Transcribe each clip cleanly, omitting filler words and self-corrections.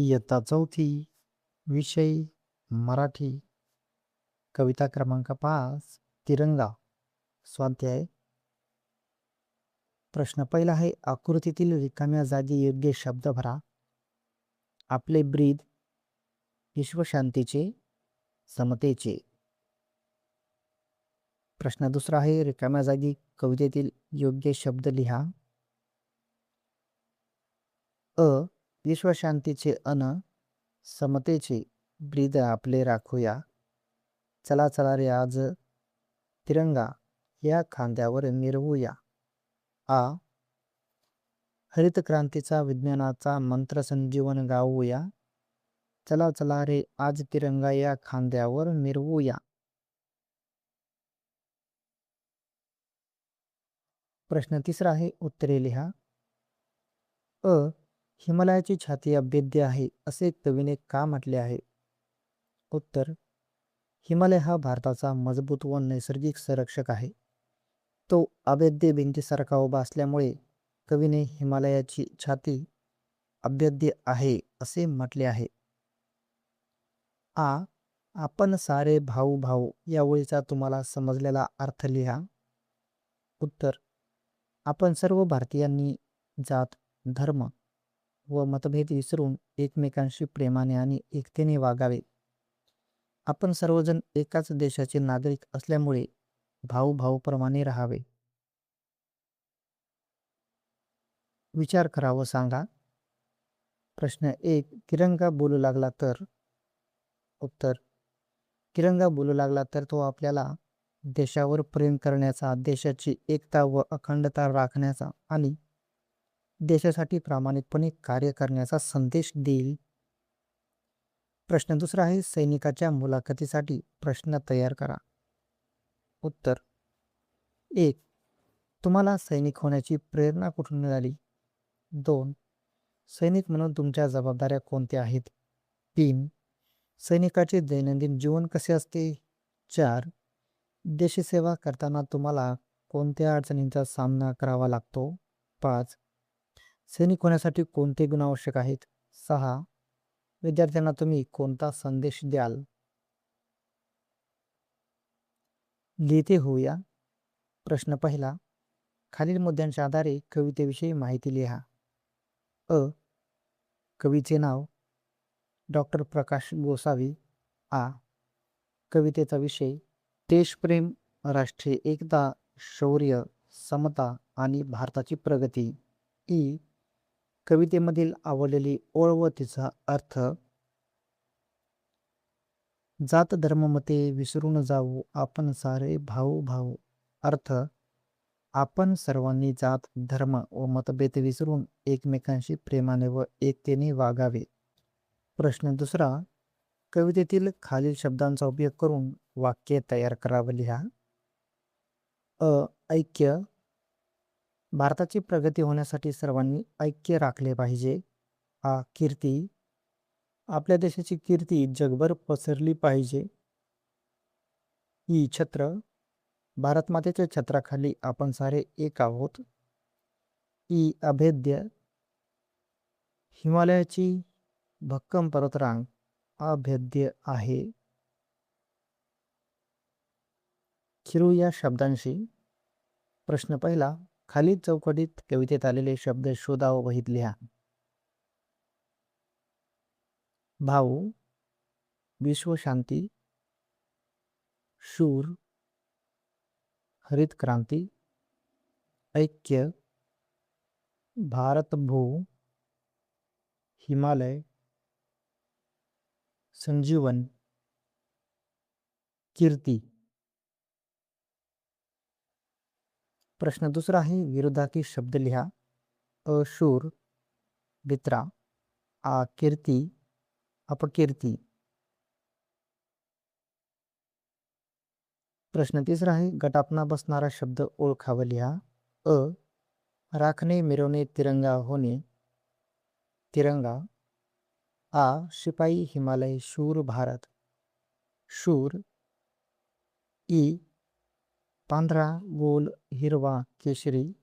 इयत्ता चौथी, विषय मराठी, कविता क्रमांक 5, तिरंगा. स्वाध्याय. प्रश्न पहिला आहे, आकृतीतील रिकाम्या जागी योग्य शब्द भरा. आपले ब्रीद, विश्वशांतीचे, समतेचे. प्रश्न दुसरा आहे, रिकाम्या जागी कवितेतील योग्य शब्द लिहा. अ, विश्वशांतीचे अन, समतेचे ब्रीद आपले राखूया. चला चला रे आज तिरंगा या खांद्यावर मिरवूया. आ, हरित क्रांतीचा विज्ञानाचा मंत्र संजीवन गाऊया. चला चला रे आज तिरंगा या खांद्यावर मिरवूया. प्रश्न तिसरा आहे, उत्तरे लिहा. अ, हिमालयाची छाती अभेद्य आहे असे कवीने का म्हटले आहे? उत्तर, हिमालय हा भारताचा मजबूत व नैसर्गिक संरक्षक आहे. तो अभेद्य भिंतीसारखा उभा असल्यामुळे कवीने हिमालयाची छाती अभेद्य आहे असे म्हटले आहे. आ, आपण सारे भाऊ भाऊ या ओळीचा तुम्हाला समजलेला अर्थ लिहा. उत्तर, आपण सर्व भारतीयांनी जात, धर्म व मतभेद विसरून एकमेकांशी प्रेमाने आणि एकतेने वागावे. आपण सर्वजण एकाच देशाचे नागरिक असल्यामुळे भाऊ भाऊप्रमाणे राहावे. विचार करा व सांगा. प्रश्न 1, तिरंगा बोलू लागला तर? उत्तर, तिरंगा बोलू लागला तर तो आपल्याला देशावर प्रेम करण्याचा, देशाची एकता व अखंडता राखण्याचा आणि देशासाठी प्रामाणिकपणे कार्य करण्याचा संदेश देईल. प्रश्न दुसरा आहे, सैनिकाच्या मुलाखतीसाठी प्रश्न तयार करा. उत्तर, 1, तुम्हाला सैनिक होण्याची प्रेरणा कुठून मिळाली? 2, सैनिक म्हणून तुमच्या जबाबदाऱ्या कोणत्या आहेत? 3, सैनिकाचे दैनंदिन जीवन कसे असते? 4, देशसेवा करताना तुम्हाला कोणत्या अडचणींचा सामना करावा लागतो? 5, सैनिक होण्यासाठी कोणते गुण आवश्यक आहेत? 6, विद्यार्थ्यांना तुम्ही कोणता संदेश द्याल? लिहिते होऊया. प्रश्न पहिला, खालील मुद्द्यांच्या आधारे कवितेविषयी माहिती लिहा. अ, कवीचे नाव डॉक्टर प्रकाश गोसावी. आ, कवितेचा विषय देशप्रेम, राष्ट्रीय एकता, शौर्य, समता आणि भारताची प्रगती. ई, कवितेमधील आवडलेली ओळ व तिचा अर्थ. जात धर्म मते विसरून जाऊ आपण सारे भाऊ भाऊ. अर्थ, आपण सर्वांनी जात, धर्म व मतभेद विसरून एकमेकांशी प्रेमाने व एकतेने वागावे. प्रश्न दुसरा, कवितेतील खालील शब्दांचा उपयोग करून वाक्य तयार करावं लिहा. अ, ऐक्य, भारताची प्रगती होण्यासाठी सर्वांनी ऐक्य राखले पाहिजे. आ, कीर्ती, आपल्या देशाची कीर्ती जगभर पसरली पाहिजे. ई, छत्र, भारतमातेच्या छत्राखाली आपण सारे एक आहोत. ई, अभेद्य, हिमालयाची भक्कम पर्वतरांग अभेद्य आहे. चिरू या शब्दांशी. प्रश्न पहिला, खालील चौकटीत कवितेत आलेले शब्द शोधा व वहीत लिहा. भाऊ, विश्वशांती, शूर, हरित क्रांती, ऐक्य, भारत भू, हिमालय, संजीवन, कीर्ती. प्रश्न दुसरा आहे, विरोधार्थी शब्द लिहा. अ, शूर, मित्रा. आ, कीर्ती, अपकीर्ती. प्रश्न तिसरा आहे, गटापना बसणारा शब्द ओळखावा लिहा. अ, राखणे, मिरवणे, तिरंगा होणे, तिरंगा. आ, शिपाई, हिमालय, शूर, भारत, शूर. ई, पांढरा, गोल, हिरवा, केशरी,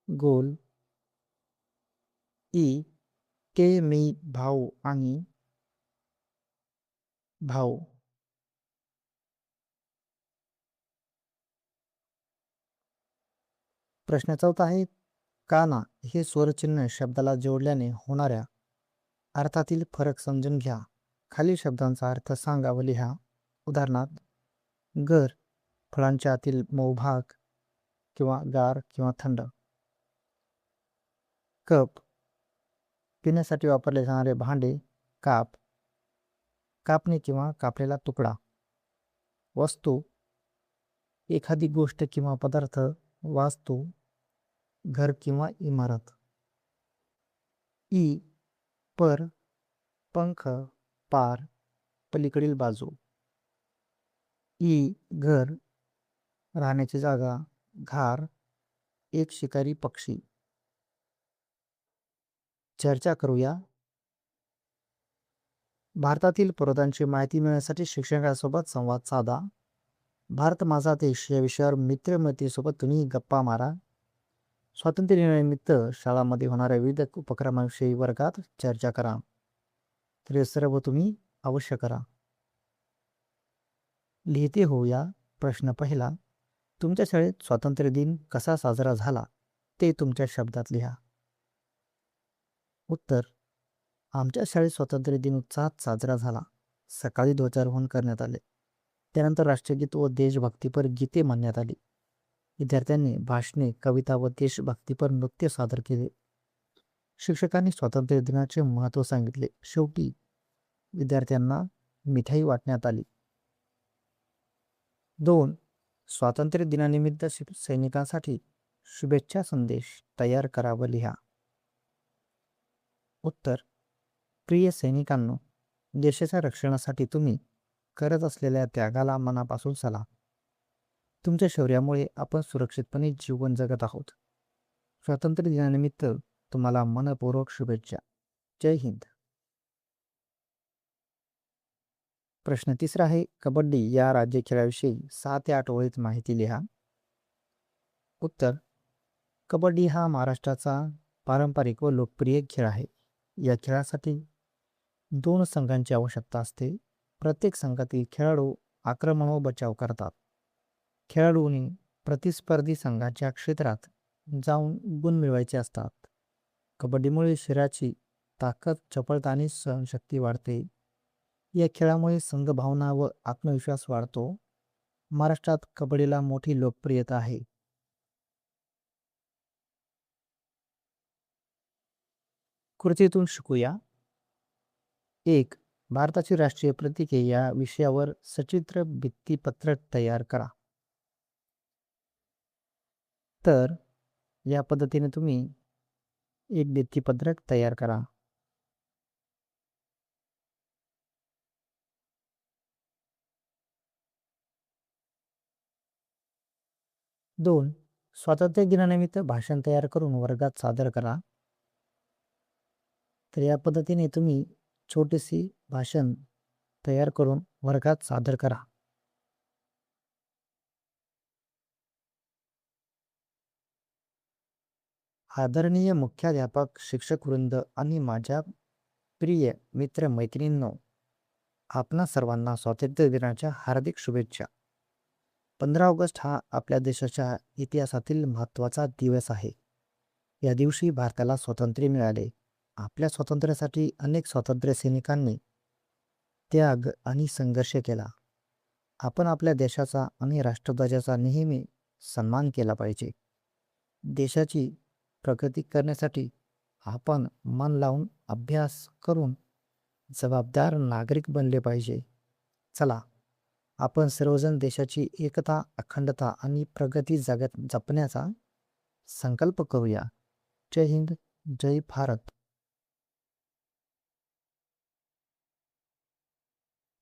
गोल. ई के मी भाऊ आणि भाऊ. प्रश्न चौथा आहे, काना हे स्वरचिन्ह शब्दाला जोडल्याने होणाऱ्या अर्थातील फरक समजून घ्या. खालील शब्दांचा अर्थ सांगा व लिहा. उदाहरणार्थ, घर फळांच्या आतील मऊ भाग किंवा गार किंवा थंड. कप पिण्यासाठी वापरले जाणारे भांडे. काप कापणे किंवा कापलेला तुकडा. वस्तू एखादी गोष्ट किंवा पदार्थ. वास्तू घर किंवा इमारत. ई पर पंख पार पलीकडील बाजू. ई घर राहण्याची जागा. घार एक शिकारी पक्षी. चर्चा करूया. भारतातील पर्वतांची माहिती मिळण्यासाठी शिक्षकांसोबत संवाद साधा. भारत माझा देश या विषयावर मित्रमैत्रीसोबत तुम्ही गप्पा मारा. स्वातंत्र्य दिनानिमित्त शाळांमध्ये होणाऱ्या विविध उपक्रमांविषयी वर्गात चर्चा करा. तर हे सर्व तुम्ही अवश्य करा. लिहिते होऊया. प्रश्न पहिला, तुमच्या शाळेत स्वातंत्र्य दिन कसा साजरा झाला ते तुमच्या शब्दात लिहा. उत्तर, आमच्या शाळेत स्वातंत्र्य दिन उत्साहात साजरा झाला. सकाळी ध्वजारोहण करण्यात आले. त्यानंतर राष्ट्रगीत व देशभक्तीपर गीते म्हणण्यात आली. विद्यार्थ्यांनी भाषणे, कविता व देशभक्तीपर नृत्य सादर केले. शिक्षकांनी स्वातंत्र्य दिनाचे महत्त्व सांगितले. शेवटी विद्यार्थ्यांना मिठाई वाटण्यात आली. 2. स्वातंत्र्य दिनानिमित्त सैनिकांसाठी शुभेच्छा संदेश तयार करा व लिहा. उत्तर, प्रिय सैनिकांनो, देशाच्या रक्षणासाठी तुम्ही करत असलेल्या त्यागाला मनापासून सलाम. तुमच्या शौर्यामुळे आपण सुरक्षितपणे जीवन जगत आहोत. स्वातंत्र्य दिनानिमित्त तुम्हाला मनपूर्वक शुभेच्छा. जय हिंद. प्रश्न तिसरा आहे, कबड्डी या राज्य खेळाविषयी 6 ते 8 ओळीत माहिती लिहा. उत्तर, कबड्डी हा महाराष्ट्राचा पारंपरिक व लोकप्रिय खेळ आहे. या खेळासाठी 2 संघांची आवश्यकता असते. प्रत्येक संघातील खेळाडू आक्रमण व बचाव करतात. खेळाडूंनी प्रतिस्पर्धी संघाच्या क्षेत्रात जाऊन गुण मिळवायचे असतात. कबड्डीमुळे शरीराची ताकद, चपळता आणि सहनशक्ती वाढते. या खेळामुळे संघभावना व आत्मविश्वास वाढतो. महाराष्ट्रात कबड्डीला मोठी लोकप्रियता आहे. कृतीतून शिकूया. 1. भारताची राष्ट्रीय प्रतीके या विषयावर सचित्र भित्तीपत्रक तयार करा. तर या पद्धतीने तुम्ही एक भित्तीपत्रक तयार करा. 2. स्वातंत्र्य दिनानिमित्त भाषण तयार करून वर्गात सादर करा. तर या पद्धतीने तुम्ही छोटीशी भाषण तयार करून वर्गात सादर करा. आदरणीय मुख्याध्यापक, शिक्षक वृंद आणि माझ्या प्रिय मित्र मैत्रिणींनो, आपणा सर्वांना स्वातंत्र्य दिनाच्या हार्दिक शुभेच्छा. 15 ऑगस्ट हा आपल्या देशाच्या इतिहासातील महत्त्वाचा दिवस आहे. या दिवशी भारताला स्वातंत्र्य मिळाले. आपल्या स्वातंत्र्यासाठी अनेक स्वातंत्र्य सैनिकांनी त्याग आणि संघर्ष केला. आपण आपल्या देशाचा आणि राष्ट्रध्वजाचा नेहमी सन्मान केला पाहिजे. देशाची प्रगती करण्यासाठी आपण मन लावून अभ्यास करून जबाबदार नागरिक बनले पाहिजे. चला, आपण सर्वजण देशाची एकता, अखंडता आणि प्रगती जपण्याचा संकल्प करूया. जय हिंद, जय भारत.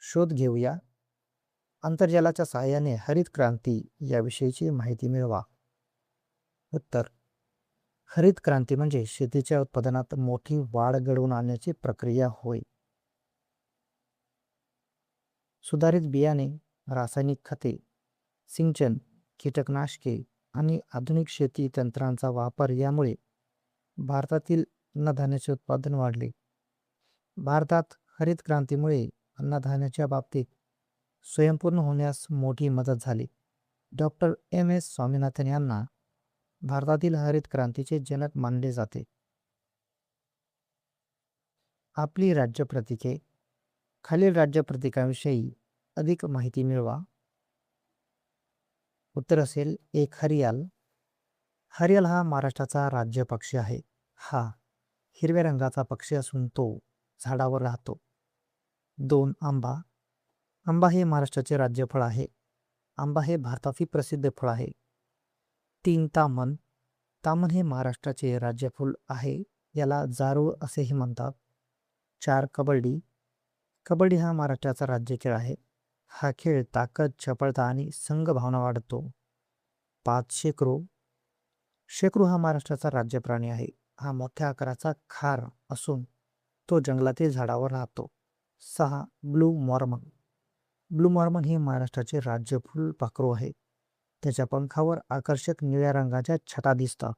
शोध घेऊया. आंतरजालाच्या सहाय्याने हरित क्रांती याविषयीची माहिती मिळवा. उत्तर, हरित क्रांती म्हणजे शेतीच्या उत्पादनात मोठी वाढ घडवून आणण्याची प्रक्रिया होय. सुधारित बियाणे, रासायनिक खते, सिंचन, कीटकनाशके आणि आधुनिक शेती तंत्रांचा वापर यामुळे भारतातील अन्नधान्याचे उत्पादन वाढले. भारतात हरित क्रांतीमुळे अन्नधान्याच्या बाबतीत स्वयंपूर्ण होण्यास मोठी मदत झाली. Doctor M. एस. स्वामीनाथन यांना भारतातील हरित क्रांतीचे जनक मानले जाते. आपली राज्य प्रतीके. खालील राज्य प्रतीकांविषयी अधिक माहिती मिळवा. उत्तर असेल 1. हरियाल. हरियाल हा महाराष्ट्राचा राज्य पक्षी आहे. हा हिरव्या रंगाचा पक्षी असून तो झाडावर राहतो. 2. आंबा. आंबा हे महाराष्ट्राचे राज्यफळ आहे. आंबा हे भारतातील प्रसिद्ध फळ आहे. 3. तामन. तामन हे महाराष्ट्राचे राज्यफूल आहे. याला जारूळ असेही म्हणतात. 4. कबड्डी. कबड्डी हा महाराष्ट्राचा राज्य खेळ आहे. हा खेळ ताकद, चपळता आणि संघ भावना वाढतो. 5. शेकरू. शेकरू हा महाराष्ट्राचा राज्य प्राणी आहे. हा मोठ्या आकाराचा खार असून तो जंगलातील झाडावर राहतो. 6. Blue Mormon. ब्लू मॉर्मन हे महाराष्ट्राचे राज्य फुलपाखरू आहे. त्याच्या पंखावर आकर्षक निळ्या रंगाच्या छटा दिसतात.